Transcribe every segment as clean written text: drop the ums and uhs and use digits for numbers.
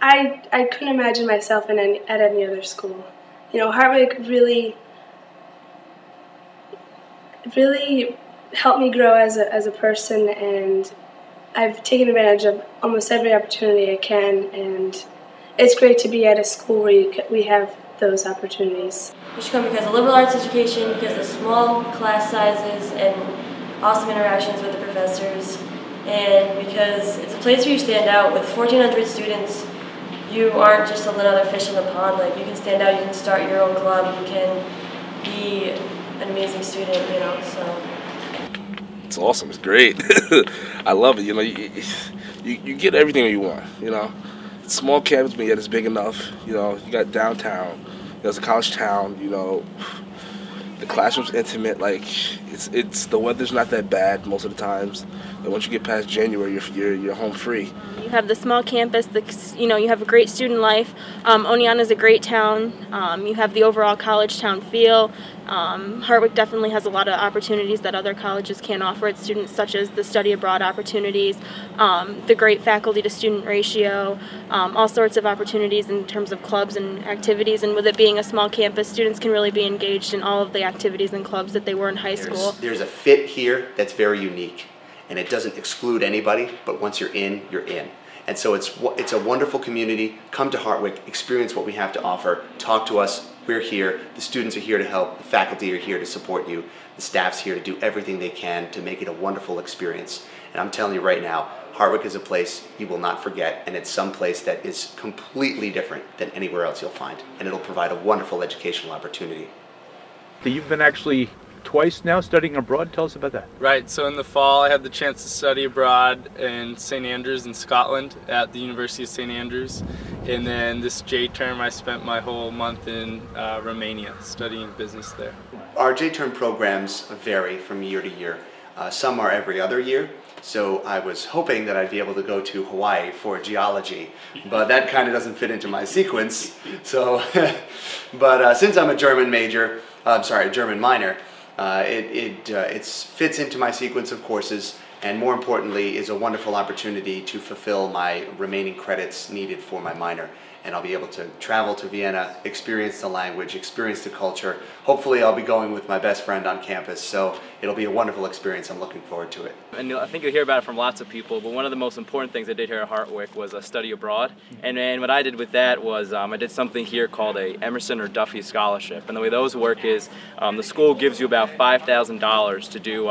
I couldn't imagine myself at any other school. You know, Hartwick really helped me grow as a person, and I've taken advantage of almost every opportunity I can, and it's great to be at a school where we have those opportunities. You should come because of liberal arts education, because of small class sizes and awesome interactions with the professors, and because it's a place where you stand out. With 1,400 students, you aren't just another fish in the pond. Like, you can stand out, you can start your own club, you can be an amazing student, you know, so. It's awesome. It's great. I love it. You know, you get everything you want. You know, it's small campus, but yet it's big enough. You know, you got downtown. There's a college town. You know, the classroom's intimate. Like, it's the weather's not that bad most of the times. And once you get past January, you're home free. You have the small campus. You have a great student life. Oneonta is a great town. You have the overall college town feel. Hartwick definitely has a lot of opportunities that other colleges can't offer its students, such as the study abroad opportunities, the great faculty to student ratio, all sorts of opportunities in terms of clubs and activities. And with it being a small campus, students can really be engaged in all of the activities and clubs that they were in high school. There's a fit here that's very unique, and it doesn't exclude anybody, but once you're in, you're in. And so it's a wonderful community. Come to Hartwick, experience what we have to offer, talk to us. We're here, the students are here to help, the faculty are here to support you, the staff's here to do everything they can to make it a wonderful experience. And I'm telling you right now, Hartwick is a place you will not forget, and it's some place that is completely different than anywhere else you'll find. And it'll provide a wonderful educational opportunity. You've been actually twice now studying abroad. Tell us about that. Right, so in the fall I had the chance to study abroad in St. Andrews in Scotland at the University of St. Andrews, and then this J term I spent my whole month in Romania studying business there. Our J term programs vary from year to year. Some are every other year, so I was hoping that I'd be able to go to Hawaii for geology, but that kind of doesn't fit into my sequence. So, but since I'm a German major, a German minor, it fits into my sequence of courses, and more importantly is a wonderful opportunity to fulfill my remaining credits needed for my minor. And I'll be able to travel to Vienna, experience the language, experience the culture. Hopefully I'll be going with my best friend on campus, so it'll be a wonderful experience. I'm looking forward to it. And I think you'll hear about it from lots of people, but one of the most important things I did here at Hartwick was a study abroad. And what I did with that was I did something here called a Emerson or Duffy Scholarship. And the way those work is the school gives you about $5,000 to do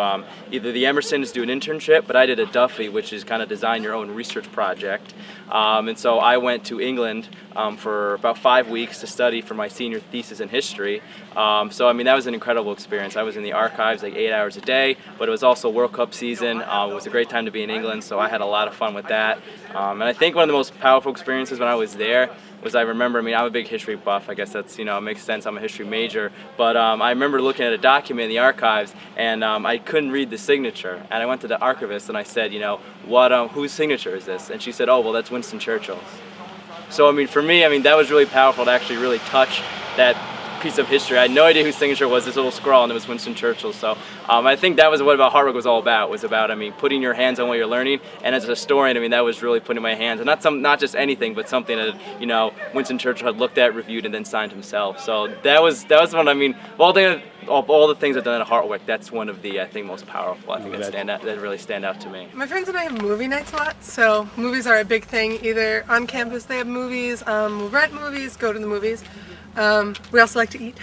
either the Emersons do an internship, but I did a Duffy, which is kind of design your own research project. And so I went to England for about 5 weeks to study for my senior thesis in history. So I mean, that was an incredible experience. I was in the archives like 8 hours a day, but it was also World Cup season. It was a great time to be in England, so I had a lot of fun with that. And I think one of the most powerful experiences when I was there was I remember, I mean, I'm a big history buff. I guess that's, it makes sense. I'm a history major. But I remember looking at a document in the archives, and I couldn't read the signature. And I went to the archivist and I said, whose signature is this? And she said, oh, well, that's Winston Churchill's. So, I mean, for me, that was really powerful to actually really touch that piece of history. I had no idea whose signature was, this little scroll, and it was Winston Churchill. So I think that was what Hartwick was all about. Was about, putting your hands on what you're learning. And as a historian, that was really putting my hands, and not just anything, but something that Winston Churchill had looked at, reviewed, and then signed himself. So that was one. Of all the things I've done at Hartwick, that's one of the most powerful. I think that really stand out to me. My friends and I have movie nights a lot, so movies are a big thing. Either on campus they have movies, we'll rent movies, go to the movies. We also like to eat,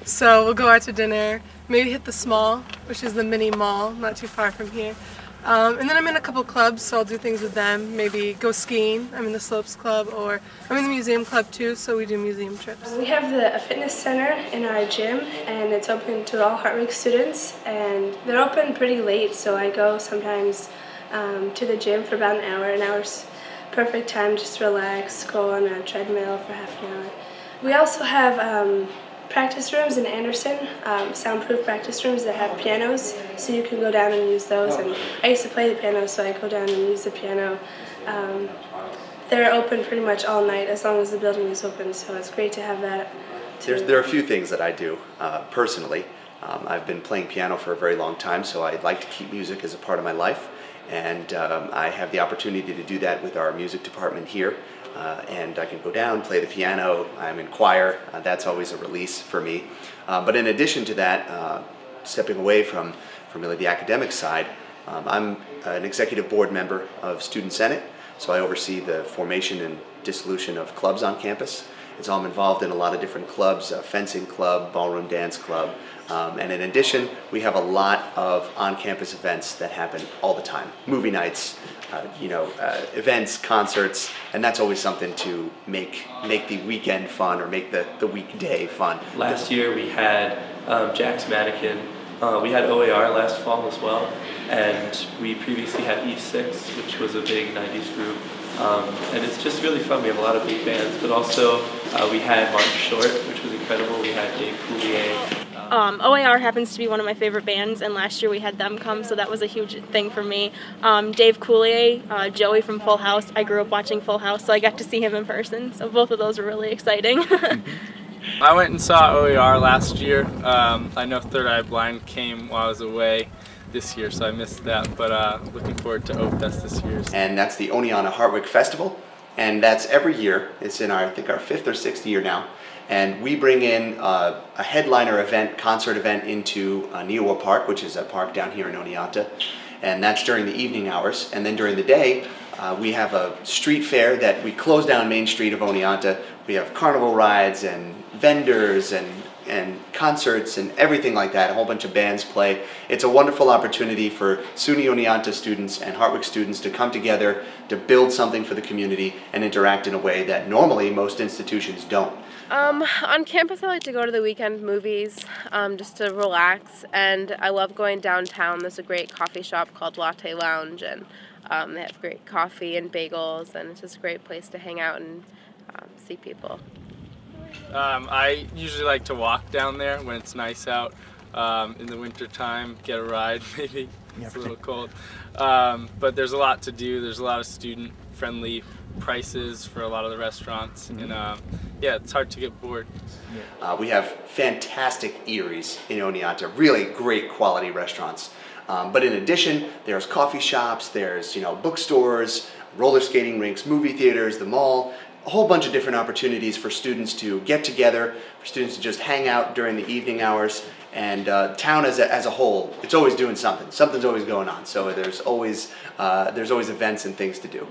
so we'll go out to dinner, maybe hit the Small, which is the mini mall, not too far from here. And then I'm in a couple clubs, so I'll do things with them, maybe go skiing. I'm in the Slopes Club, or I'm in the museum club too, so we do museum trips. We have a fitness center in our gym, and it's open to all Hartwick students, and they're open pretty late, so I go sometimes to the gym for about an hour. An hour's perfect time just to relax, go on a treadmill for half an hour. We also have practice rooms in Anderson, soundproof practice rooms that have pianos, so you can go down and use those. And I used to play the piano, so I go down and use the piano. They're open pretty much all night as long as the building is open, so it's great to have that. There are a few things that I do personally. I've been playing piano for a very long time, so I'd like to keep music as a part of my life. And I have the opportunity to do that with our music department here. And I can go down, play the piano, I'm in choir, that's always a release for me. But in addition to that, stepping away from really the academic side, I'm an executive board member of Student Senate, so I oversee the formation and dissolution of clubs on campus. And so I'm involved in a lot of different clubs, fencing club, ballroom dance club, and in addition, we have a lot of on-campus events that happen all the time. Movie nights, events, concerts, and that's always something to make the weekend fun or make the weekday fun. Last year we had Jack's Mannequin. We had OAR last fall as well, and we previously had E6, which was a big 90s group. And it's just really fun. We have a lot of big bands, but also we had Martin Short, which was incredible. We had Dave Coulier. OAR happens to be one of my favorite bands, and last year we had them come, so that was a huge thing for me. Dave Coulier, Joey from Full House. I grew up watching Full House, so I got to see him in person, so both of those were really exciting. I went and saw OAR last year. I know Third Eye Blind came while I was away this year, so I missed that, but looking forward to O-Fest this year. And that's the Oneonta Hartwick Festival, and that's every year. It's in I think our 5th or 6th year now, and we bring in a headliner event, concert event into Neowa Park, which is a park down here in Oneonta, and that's during the evening hours. And then during the day, we have a street fair that we close down Main Street of Oneonta. We have carnival rides and vendors and concerts and everything like that. A whole bunch of bands play. It's a wonderful opportunity for SUNY Oneonta students and Hartwick students to come together to build something for the community and interact in a way that normally most institutions don't. On campus I like to go to the weekend movies just to relax, and I love going downtown. There's a great coffee shop called Latte Lounge, and they have great coffee and bagels, and it's just a great place to hang out and see people. I usually like to walk down there when it's nice out in the winter time, get a ride maybe. It's a little cold. But there's a lot to do. There's a lot of student-friendly prices for a lot of the restaurants, and yeah, it's hard to get bored. We have fantastic eateries in Oneonta, really great quality restaurants. But in addition, there's coffee shops, there's bookstores, roller skating rinks, movie theaters, the mall, a whole bunch of different opportunities for students to get together, for students to just hang out during the evening hours, and town as a whole, it's always doing something. Something's always going on, so there's always events and things to do.